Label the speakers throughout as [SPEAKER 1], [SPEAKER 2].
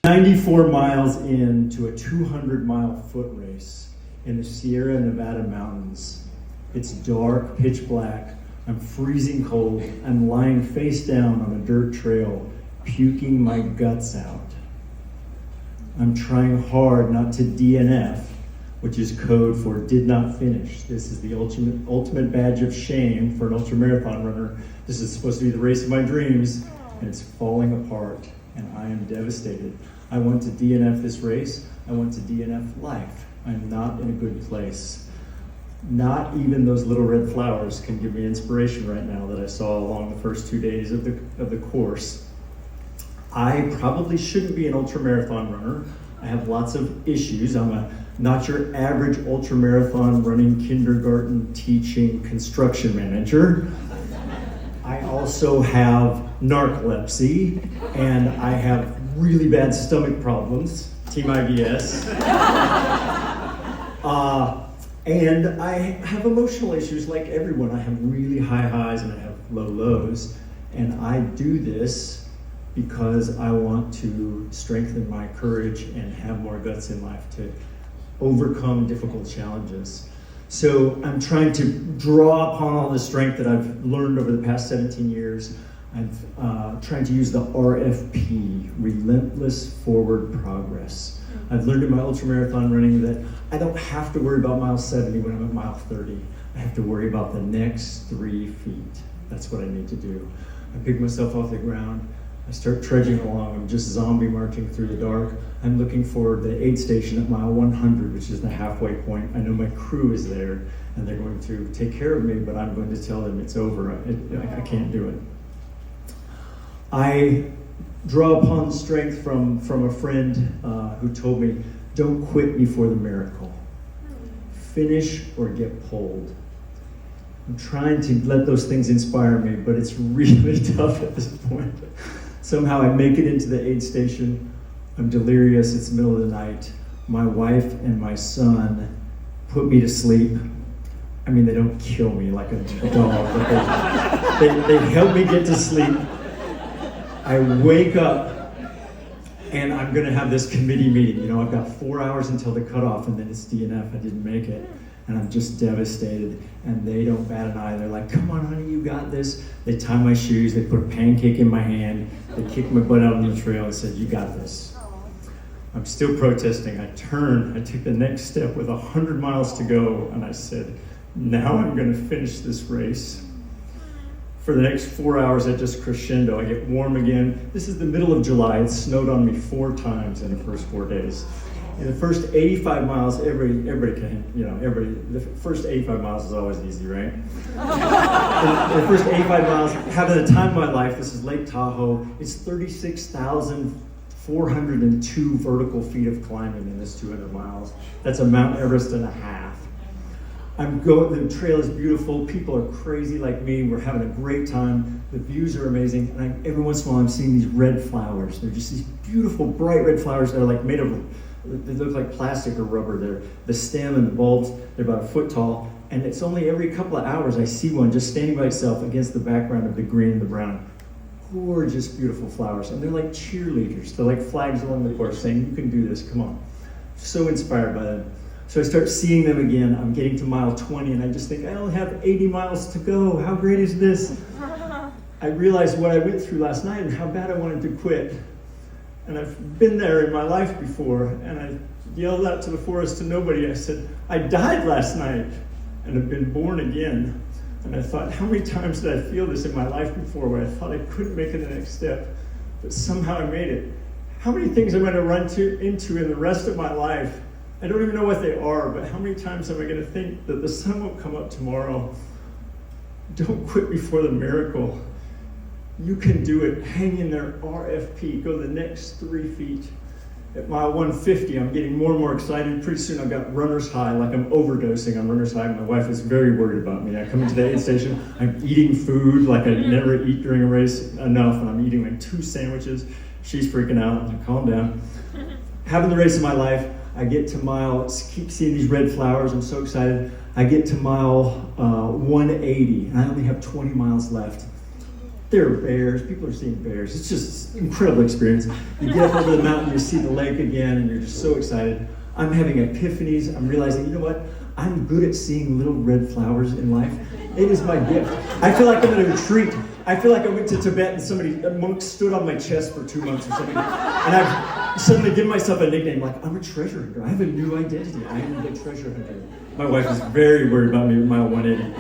[SPEAKER 1] 94 miles into a 200-mile foot race in the Sierra Nevada mountains. It's dark, pitch black. I'm freezing cold. I'm lying face down on a dirt trail, puking my guts out. I'm trying hard not to DNF, which is code for did not finish. This is the ultimate badge of shame for an ultramarathon runner. This is supposed to be the race of my dreams, and it's falling apart, and I am devastated. I want to DNF this race. I want to DNF life. I'm not in a good place. Not even those little red flowers can give me inspiration right now that I saw along the first 2 days of the course. I probably shouldn't be an ultramarathon runner. I have lots of issues. I'm not your average ultramarathon running kindergarten teaching construction manager. I also have narcolepsy, and I have really bad stomach problems, Team IBS. And I have emotional issues like everyone. I have really high highs and I have low lows. And I do this because I want to strengthen my courage and have more guts in life to overcome difficult challenges. So I'm trying to draw upon all the strength that I've learned over the past 17 years. I'm trying to use the RFP, Relentless Forward Progress. I've learned in my ultramarathon running that I don't have to worry about mile 70 when I'm at mile 30. I have to worry about the next 3 feet. That's what I need to do. I pick myself off the ground. I start trudging along. I'm just zombie marching through the dark. I'm looking for the aid station at mile 100, which is the halfway point. I know my crew is there, and they're going to take care of me, but I'm going to tell them it's over. I can't do it. I draw upon strength from a friend who told me, don't quit before the miracle. Finish or get pulled. I'm trying to let those things inspire me, but it's really tough at this point. Somehow I make it into the aid station. I'm delirious. It's the middle of the night. My wife and my son put me to sleep. I mean, they don't kill me like a dog, but they help me get to sleep. I wake up and I'm gonna have this committee meeting. You know, I've got 4 hours until the cutoff and then it's DNF. I didn't make it. And I'm just devastated. And they don't bat an eye. They're like, come on, honey, you got this. They tie my shoes. They put a pancake in my hand. They kick my butt out on the trail and said, you got this. I'm still protesting. I take the next step with 100 miles to go. And I said, now I'm gonna finish this race. For the next 4 hours, I just crescendo. I get warm again. This is the middle of July. It snowed on me 4 times in the first 4 days. In the first 85 miles, everybody can, the first 85 miles is always easy, right? In the first 85 miles, having the time of my life, this is Lake Tahoe. It's 36,402 vertical feet of climbing in this 200 miles. That's a Mount Everest and a half. The trail is beautiful. People are crazy like me. We're having a great time. The views are amazing. And every once in a while, I'm seeing these red flowers. They're just these beautiful, bright red flowers that are like made of, they look like plastic or rubber. The stem and the bulbs, they're about a foot tall. And it's only every couple of hours I see one just standing by itself against the background of the green and the brown. Gorgeous, beautiful flowers. And they're like cheerleaders. They're like flags along the course saying, you can do this, come on. So inspired by them. So I start seeing them again. I'm getting to mile 20 and I just think, I only have 80 miles to go. How great is this? I realized what I went through last night and how bad I wanted to quit. And I've been there in my life before. And I yelled out to the forest to nobody. I said, I died last night and have been born again. And I thought, how many times did I feel this in my life before where I thought I couldn't make it the next step, but somehow I made it? How many things am I going to run into in the rest of my life? I don't even know what they are, but how many times am I going to think that the sun won't come up tomorrow? Don't quit before the miracle. You can do it. Hang in there, RFP. Go the next 3 feet. At mile 150, I'm getting more and more excited. Pretty soon I've got runner's high, like I'm overdosing on runner's high. My wife is very worried about me. I come into the aid station, I'm eating food like I never eat during a race enough, and I'm eating like 2 sandwiches. She's freaking out. I'm like, calm down. Having the race of my life, I get to keep seeing these red flowers. I'm so excited. I get to mile 180, and I only have 20 miles left. There are bears. People are seeing bears. It's just an incredible experience. You get up over the mountain, you see the lake again, and you're just so excited. I'm having epiphanies. I'm realizing, you know what? I'm good at seeing little red flowers in life. It is my gift. I feel like I'm in a retreat. I feel like I went to Tibet and a monk stood on my chest for 2 months or something. And I've suddenly given myself a nickname, like, I'm a treasure hunter. I have a new identity. I am the treasure hunter. My wife is very worried about me with mile 180.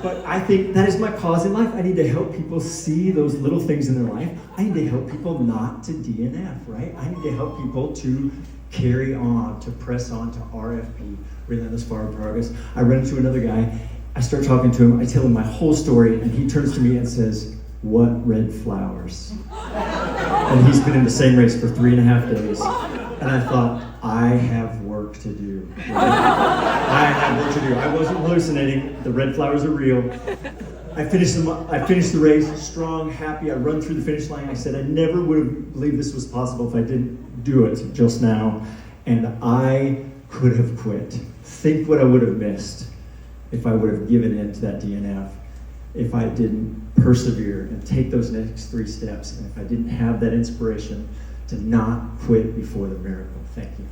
[SPEAKER 1] But I think that is my cause in life. I need to help people see those little things in their life. I need to help people not to DNF, right? I need to help people to carry on, to press on to RFP, relentless forward progress. I run into another guy. I start talking to him. I tell him my whole story, and he turns to me and says, "What red flowers?" And he's been in the same race for 3.5 days. And I thought, I have work to do. I have work to do. I wasn't hallucinating. The red flowers are real. I finished the race strong, happy. I run through the finish line. I said I never would have believed this was possible if I didn't do it just now. And I could have quit. Think what I would have missed if I would have given in to that DNF, if I didn't persevere and take those next 3 steps, and if I didn't have that inspiration to not quit before the miracle. Thank you.